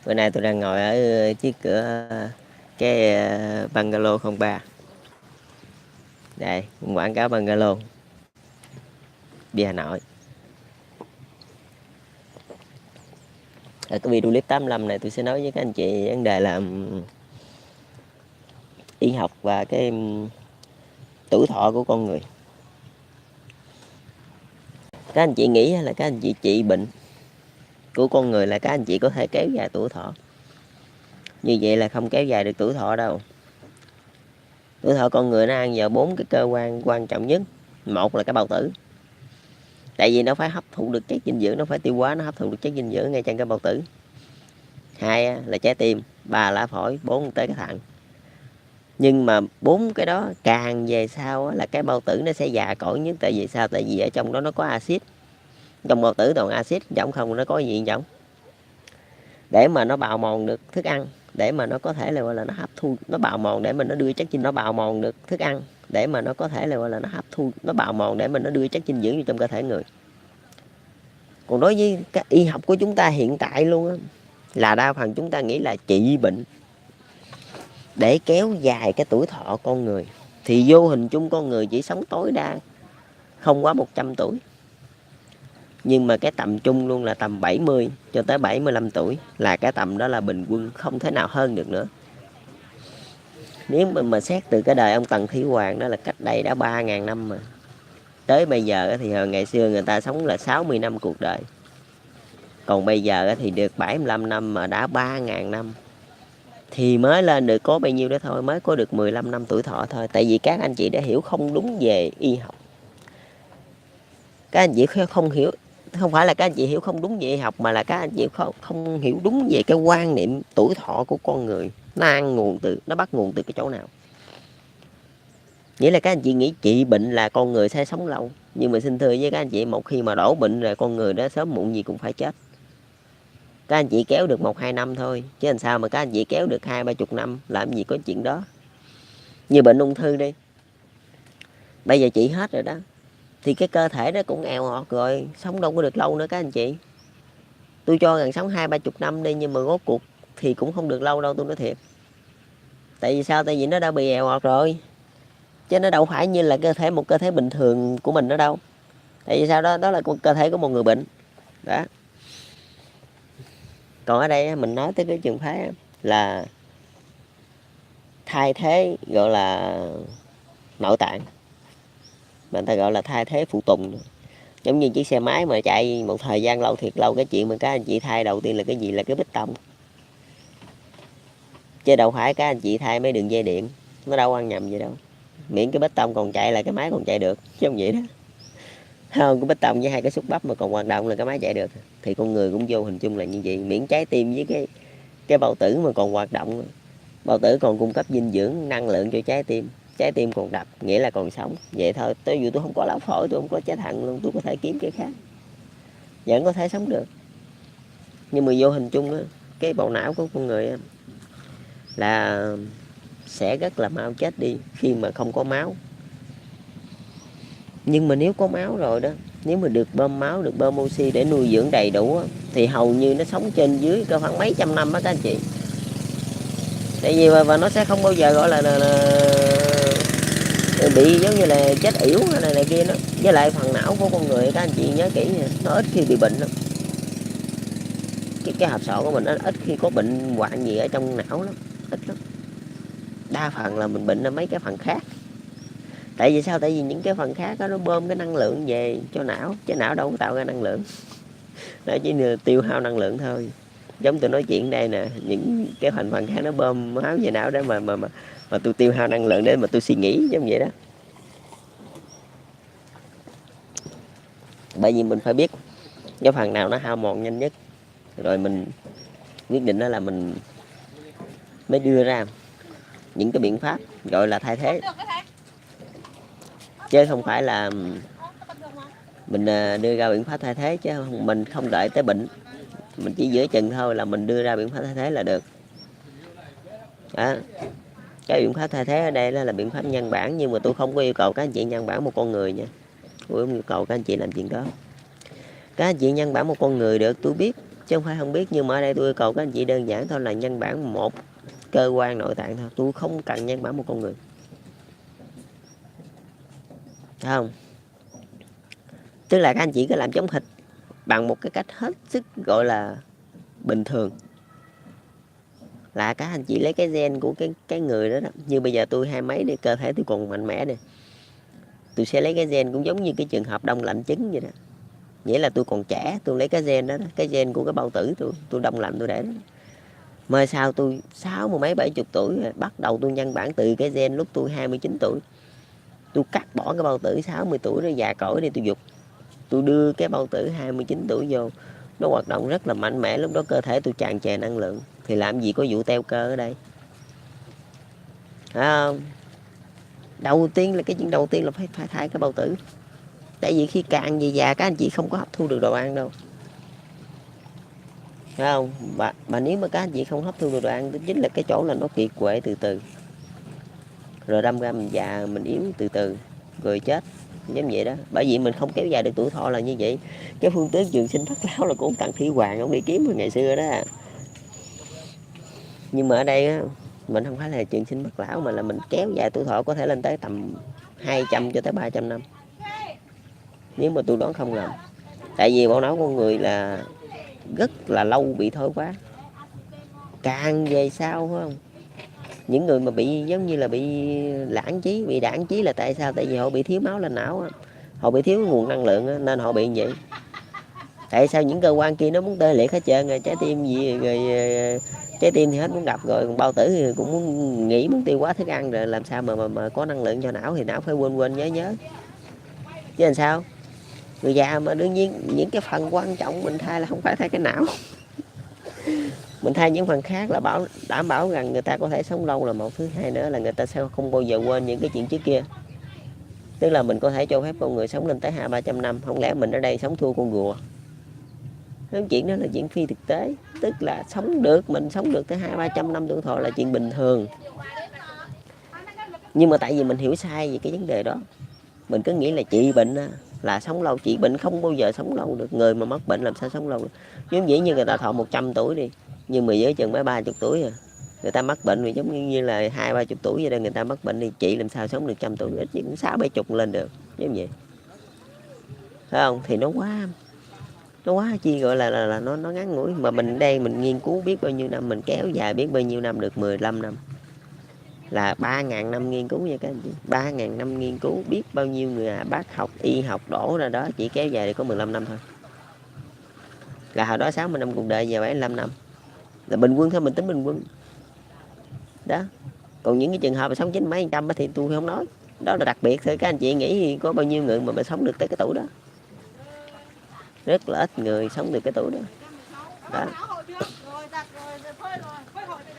Bữa nay tôi đang ngồi ở chiếc cửa cái bungalow 03. Đây, quảng cáo bungalow đi Hà Nội. Ở cái video clip 85 này tôi sẽ nói với các anh chị vấn đề là y học và cái tuổi thọ của con người. Các anh chị nghĩ là các anh chị trị bệnh của con người là các anh chị có thể kéo dài tuổi thọ. Như vậy là không kéo dài được tuổi thọ đâu. Tuổi thọ con người nó ăn vào 4 cái cơ quan quan trọng nhất. Một là cái bao tử. Tại vì nó phải hấp thụ được chất dinh dưỡng, nó phải tiêu hóa, nó hấp thụ được chất dinh dưỡng ngay trong cái bao tử. Hai là trái tim, ba là phổi, bốn tới cái thận. Nhưng mà bốn cái đó càng về sau là cái bao tử nó sẽ già cỗi nhất. Tại vì sao? Tại vì ở trong đó nó có axit. Trong bao tử toàn axit, giống không nó có gì giống. Để mà nó bào mòn được thức ăn, để mà nó có thể là gọi là nó hấp thu, nó bào mòn để mà nó đưa chất dinh, nó bào mòn được thức ăn để mà nó có thể là gọi là nó hấp thu, nó bào mòn để mà nó đưa chất dinh dưỡng vào trong cơ thể người. Còn đối với cái y học của chúng ta hiện tại luôn á, là đa phần chúng ta nghĩ là trị bệnh để kéo dài cái tuổi thọ con người. Thì vô hình chung con người chỉ sống tối đa không quá 100 tuổi. Nhưng mà cái tầm chung luôn là tầm 70 cho tới 75 tuổi. Là cái tầm đó là bình quân, không thể nào hơn được nữa. Nếu mà xét từ cái đời ông Tần Thủy Hoàng đó là cách đây đã 3.000 năm mà. Tới bây giờ thì ngày xưa người ta sống là 60 năm cuộc đời. Còn bây giờ thì được 75 năm mà đã 3.000 năm. Thì mới lên được có bao nhiêu đó thôi, mới có được 15 năm tuổi thọ thôi. Tại vì các anh chị đã hiểu không đúng về y học. Các anh chị không hiểu, không phải là các anh chị hiểu không đúng về y học, mà là các anh chị không hiểu đúng về cái quan niệm tuổi thọ của con người. Nó bắt nguồn từ cái chỗ nào. Nghĩa là các anh chị nghĩ trị bệnh là con người sẽ sống lâu. Nhưng mà xin thưa với các anh chị, một khi mà đổ bệnh rồi con người đó sớm muộn gì cũng phải chết. Các anh chị kéo được 1-2 năm thôi, chứ làm sao mà các anh chị kéo được 20-30 năm, làm gì có chuyện đó. Như bệnh ung thư đi, bây giờ trị hết rồi đó, thì cái cơ thể nó cũng èo ọt rồi, sống đâu có được lâu nữa các anh chị. Tôi cho rằng sống 20-30 năm đi, nhưng mà rốt cuộc thì cũng không được lâu đâu, tôi nói thiệt. Tại vì sao? Tại vì nó đã bị èo ọt rồi, chứ nó đâu phải như là một cơ thể bình thường của mình nữa đâu. Tại vì sao? Đó là cơ thể của một người bệnh đó. Còn ở đây mình nói tới cái trường phái là thay thế, gọi là nội tạng, mà người ta gọi là thay thế phụ tùng. Giống như chiếc xe máy mà chạy một thời gian lâu, thiệt lâu, cái chuyện mà các anh chị thay đầu tiên là cái gì? Là cái bích tông, chứ đâu phải các anh chị thay mấy đường dây điện. Nó đâu ăn nhầm gì đâu, miễn cái bích tông còn chạy là cái máy còn chạy được, chứ không vậy đó. Không, cái bích tông với hai cái xúc bắp mà còn hoạt động là cái máy chạy được. Thì con người cũng vô hình chung là như vậy, miễn trái tim với cái bao tử mà còn hoạt động, bao tử còn cung cấp dinh dưỡng năng lượng cho trái tim còn đập, nghĩa là còn sống. Vậy thôi, tới dù tôi không có lão phổi, tôi không có trái thận luôn, tôi có thể kiếm cái khác, vẫn có thể sống được. Nhưng mà vô hình chung á, cái bộ não của con người á, là sẽ rất là mau chết đi khi mà không có máu. Nhưng mà nếu có máu rồi đó, nếu mà được bơm máu, được bơm oxy để nuôi dưỡng đầy đủ á, thì hầu như nó sống trên dưới có khoảng mấy trăm năm á các anh chị. Tại vì và nó sẽ không bao giờ gọi là bị giống như là chết yểu hay này kia đó. Với lại phần não của con người các anh chị nhớ kỹ nha, nó ít khi bị bệnh lắm. Cái hộp sọ của mình nó ít khi có bệnh hoạn gì ở trong não lắm, ít lắm. Đa phần là mình bệnh ở mấy cái phần khác. Tại vì sao? Tại vì những cái phần khác đó, nó bơm cái năng lượng về cho não, chứ não đâu có tạo ra năng lượng. Nó chỉ tiêu hao năng lượng thôi. Giống tôi nói chuyện đây nè, những cái thành phần khác nó bơm máu về não để mà tôi tiêu hao năng lượng để mà tôi suy nghĩ, giống vậy đó. Bởi vì mình phải biết cái phần nào nó hao mòn nhanh nhất, rồi mình quyết định đó là mình mới đưa ra những cái biện pháp gọi là thay thế, chứ không phải là mình đưa ra biện pháp thay thế, chứ mình không đợi tới bệnh, mình chỉ giữa chừng thôi là mình đưa ra biện pháp thay thế là được đó. Cái biện pháp thay thế ở đây là biện pháp nhân bản, nhưng mà tôi không có yêu cầu các anh chị nhân bản một con người nha, tôi không yêu cầu các anh chị làm chuyện đó. Các anh chị nhân bản một con người được, tôi biết, chứ không phải không biết. Nhưng mà ở đây tôi yêu cầu các anh chị đơn giản thôi, là nhân bản một cơ quan nội tạng thôi, tôi không cần nhân bản một con người. Thấy không? Tức là các anh chị cứ làm giống hệt bằng một cái cách hết sức gọi là bình thường, là các anh chị lấy cái gen của cái người đó, đó. Như bây giờ tôi 20 mấy đi, cơ thể tôi còn mạnh mẽ nè, tôi sẽ lấy cái gen cũng giống như cái trường hợp đông lạnh trứng vậy đó. Nghĩa là tôi còn trẻ, tôi lấy cái gen đó, cái gen của cái bao tử tôi đông lạnh tôi để đó. Mai sau tôi 60 mấy 70 tuổi bắt đầu tôi nhân bản từ cái gen lúc tôi 29 tuổi. Tôi cắt bỏ cái bao tử 60 tuổi rồi già cỗi đi tôi dục. Tôi đưa cái bao tử 29 tuổi vô, nó hoạt động rất là mạnh mẽ, lúc đó cơ thể tôi tràn trề năng lượng. Thì làm gì có vụ teo cơ ở đây. Phải không? Đầu tiên là cái chuyện đầu tiên là phải thay cái bao tử. Tại vì khi càng về già các anh chị không có hấp thu được đồ ăn đâu. Phải không? Mà nếu mà các anh chị không hấp thu được đồ ăn, chính là cái chỗ là nó kiệt quệ từ từ. Rồi đâm ra mình già, mình yếu từ từ, rồi chết. Giống vậy đó. Bởi vì mình không kéo dài được tuổi thọ là như vậy. Cái phương tướng trường sinh bất lão là của ông Tần Thủy Hoàng, ông đi kiếm hồi ngày xưa đó. Nhưng mà ở đây á, mình không phải là trường sinh bất lão, mà là mình kéo dài tuổi thọ có thể lên tới tầm 200 cho tới 300 năm. Nếu mà tôi đoán không lầm. Tại vì bộ não con người là rất là lâu bị thoái hóa. Càng về sau phải không? Những người mà bị giống như là bị lãng trí, bị đãng trí là tại sao? Tại vì họ bị thiếu máu lên não, họ bị thiếu nguồn năng lượng nên họ bị như vậy. Tại sao những cơ quan kia nó muốn tê liệt hết trơn rồi, trái tim gì rồi, trái tim thì hết muốn đập rồi, còn bao tử thì cũng muốn nghĩ, muốn tiêu hóa thức ăn rồi, làm sao mà có năng lượng cho não, thì não phải quên nhớ chứ làm sao. Người già mà đương nhiên những cái phần quan trọng mình thay là không phải thay cái não. Mình thay những phần khác là đảm bảo rằng người ta có thể sống lâu là một. Thứ hai nữa là người ta sẽ không bao giờ quên những cái chuyện trước kia. Tức là mình có thể cho phép con người sống lên tới 200-300 năm. Không lẽ mình ở đây sống thua con rùa? Cái chuyện đó là chuyện phi thực tế. Tức là mình sống được tới 200-300 năm tuổi thọ là chuyện bình thường. Nhưng mà tại vì mình hiểu sai về cái vấn đề đó, mình cứ nghĩ là trị bệnh là sống lâu. Trị bệnh không bao giờ sống lâu được. Người mà mắc bệnh làm sao sống lâu được? Giống vậy như người ta thọ 100 tuổi đi, nhưng mà với chừng mới 30 tuổi à, người ta mắc bệnh thì giống như là 20-30 tuổi vậy đó, người ta mắc bệnh thì trị làm sao sống được 100 tuổi, ít nhất cũng 60-70 lên được, giống vậy. Phải không? Thì nó quá chi gọi là nó ngắn ngủi. Mà mình đây mình nghiên cứu biết bao nhiêu năm, mình kéo dài biết bao nhiêu năm được, 15 năm là 3.000 năm nghiên cứu nha các anh chị. 3.000 năm nghiên cứu, biết bao nhiêu người bác học, y học đổ ra đó, chỉ kéo dài được có 15 năm thôi. Là hồi đó 60 năm cuộc đời, giờ 75 năm là bình quân thôi, mình tính bình quân đó. Còn những cái trường hợp mà sống 90 mấy trăm thì tôi không nói, đó là đặc biệt thôi. Các anh chị nghĩ có bao nhiêu người mà sống được tới cái tuổi đó? Rất là ít người sống được cái tuổi đó. Đó.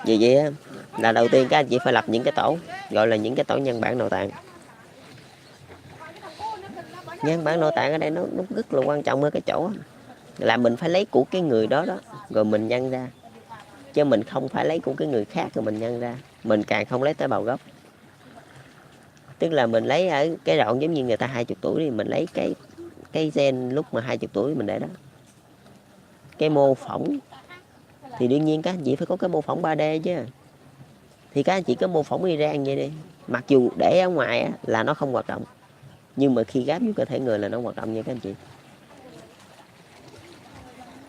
Vì vậy là đầu tiên các anh chị phải lập những cái tổ, gọi là những cái tổ nhân bản nội tạng. Nhân bản nội tạng ở đây nó rất là quan trọng ở cái chỗ là mình phải lấy của cái người đó rồi mình nhân ra, chứ mình không phải lấy của cái người khác rồi mình nhân ra. Mình càng không lấy tế bào gốc. Tức là mình lấy ở cái đoạn giống như người ta 20 tuổi thì mình lấy cái gen lúc mà 20 tuổi mình để đó. Cái mô phỏng thì đương nhiên các anh chị phải có cái mô phỏng 3D chứ. Thì các anh chị có mô phỏng Iran vậy đi, mặc dù để ở ngoài là nó không hoạt động, nhưng mà khi gáp vô cơ thể người là nó hoạt động nha các anh chị.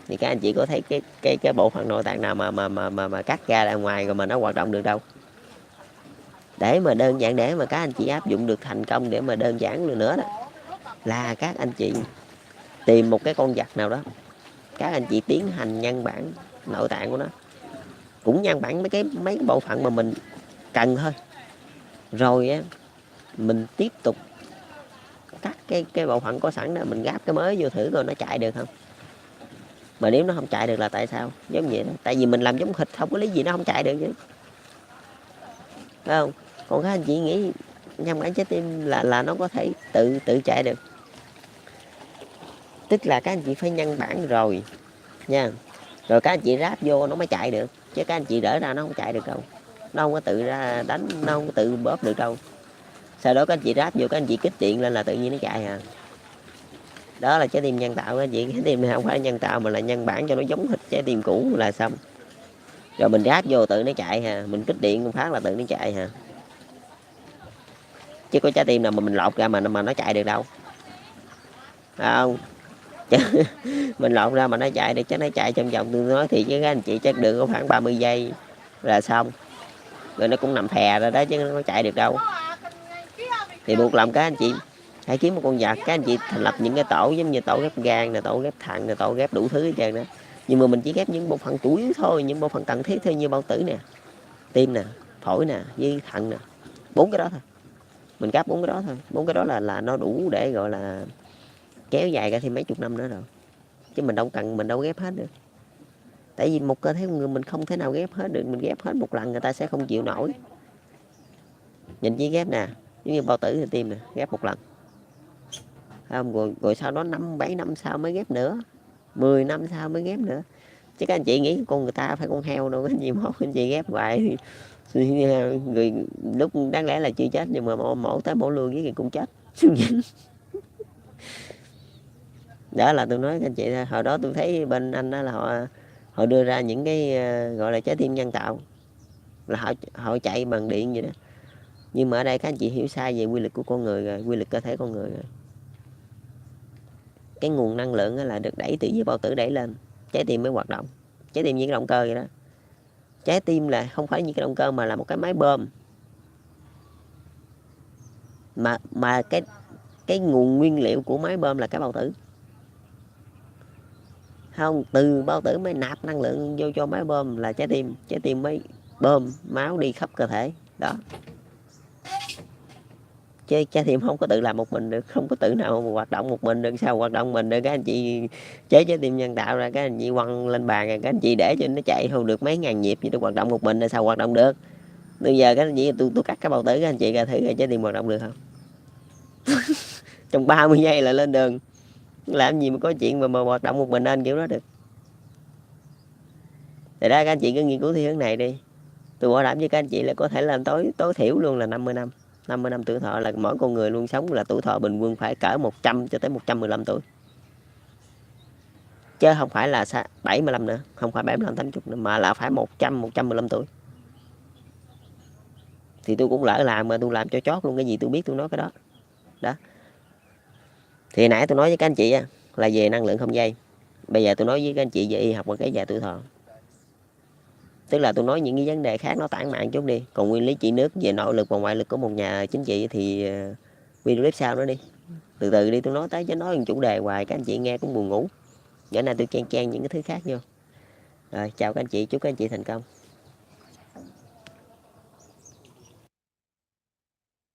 Thì các anh chị có thấy cái bộ phận nội tạng nào mà cắt ra ra ngoài rồi mà nó hoạt động được đâu. Để mà đơn giản, để mà các anh chị áp dụng được thành công, để mà đơn giản nữa đó, là các anh chị tìm một cái con vật nào đó, các anh chị tiến hành nhân bản nội tạng của nó, cũng nhân bản mấy cái bộ phận mà mình cần thôi. Rồi á, mình tiếp tục cắt cái bộ phận có sẵn đó, mình gáp cái mới vô thử rồi nó chạy được không. Mà nếu nó không chạy được là tại sao? Giống vậy đó. Tại vì mình làm giống thịt, không có lý gì nó không chạy được chứ. Phải không? Còn các anh chị nghĩ nhân bản trái tim là nó có thể tự chạy được. Tức là các anh chị phải nhân bản rồi nha, rồi các anh chị ráp vô nó mới chạy được, chứ các anh chị đỡ ra nó không chạy được đâu. Nó không có tự ra đánh, nó không có tự bóp được đâu. Sau đó các anh chị ráp vô, các anh chị kích điện lên là tự nhiên nó chạy à. Đó là trái tim nhân tạo các anh chị. Trái tim này không phải nhân tạo mà là nhân bản cho nó giống thịt trái tim cũ là xong. Rồi mình ráp vô tự nó chạy hà, mình kích điện một phát là tự nó chạy hà. Chứ có trái tim nào mà mình lột ra mà nó chạy được đâu. Không. Mình lột ra mà nó chạy được, chắc nó chạy trong vòng, tôi nói thì chứ các anh chị chắc được có khoảng 30 giây là xong. Rồi nó cũng nằm phè ra đó chứ nó chạy được đâu. Thì buộc lòng các anh chị hãy kiếm một con vật, các anh chị thành lập những cái tổ giống như tổ ghép gan nè, tổ ghép thận nè, tổ ghép đủ thứ hết trơn đó. Nhưng mà mình chỉ ghép những bộ phận chủ yếu thôi, những bộ phận cần thiết thôi, như bao tử nè, tim nè, phổi nè, với thận nè, 4 cái đó thôi. Mình ghép 4 cái đó thôi, 4 cái đó là nó đủ để gọi là kéo dài ra thêm mấy chục năm nữa rồi. Chứ mình đâu cần, mình đâu ghép hết được. Tại vì một cơ thể con người mình không thể nào ghép hết được, mình ghép hết một lần người ta sẽ không chịu nổi. Nhìn chỉ ghép nè, giống như bao tử thì tim nè, ghép một lần. Không, rồi sau đó 5-7 năm sau mới ghép nữa, 10 năm sau mới ghép nữa. Chứ các anh chị nghĩ con người ta phải con heo đâu, cái gì mốt anh chị ghép hoài người lúc đáng lẽ là chưa chết nhưng mà mổ tới mổ luôn với cũng chết. Đó là tôi nói các anh chị, hồi đó tôi thấy bên Anh đó là họ đưa ra những cái gọi là trái tim nhân tạo, là họ chạy bằng điện vậy đó. Nhưng mà ở đây các anh chị hiểu sai về quy luật của con người rồi, quy luật cơ thể con người rồi. Cái nguồn năng lượng là được đẩy từ dưới bao tử đẩy lên, trái tim mới hoạt động. Trái tim như cái động cơ vậy đó. Trái tim là không phải như cái động cơ mà là một cái máy bơm. Mà cái nguồn nguyên liệu của máy bơm là cái bao tử. Không, từ bao tử mới nạp năng lượng vô cho máy bơm là trái tim mới bơm máu đi khắp cơ thể đó. Chứ trái tim không có tự làm một mình được, không có tự nào mà hoạt động một mình được. Sao hoạt động mình được? Các anh chị chế trái tim nhân tạo ra, các anh chị quăng lên bàn rồi các anh chị để cho nó chạy không được mấy ngàn nhịp, thì nó hoạt động một mình là sao hoạt động được? Bây giờ các anh chị tôi cắt cái bao tử, các anh chị ra thử trái tim hoạt động được không? Trong 30 giây là lên đường. Làm gì mà có chuyện mà hoạt động một mình anh kiểu đó được. Thì đó, các anh chị cứ nghiên cứu theo hướng này đi. Tôi bảo đảm với các anh chị là có thể làm tối thiểu luôn là 50 năm. 50 năm tuổi thọ là mỗi con người luôn sống, là tuổi thọ bình quân phải cỡ 100 cho tới 115 tuổi. Chứ không phải là 75 nữa, không phải 75 80 nữa, mà là phải 100 115 tuổi. Thì tôi cũng lỡ làm mà tôi làm cho chót luôn, cái gì tôi biết tôi nói cái đó. Đó. Thì nãy tôi nói với các anh chị là về năng lượng không dây. Bây giờ tôi nói với các anh chị về y học và kéo dài tuổi thọ. Tức là tôi nói những cái vấn đề khác nó tản mạn chút đi. Còn nguyên lý trị nước về nội lực và ngoại lực của một nhà chính trị thì video clip sau nữa đi. Từ từ đi, tôi nói tới chứ nói một chủ đề hoài các anh chị nghe cũng buồn ngủ. Bữa nay tôi chen những cái thứ khác vô. Rồi chào các anh chị, chúc các anh chị thành công.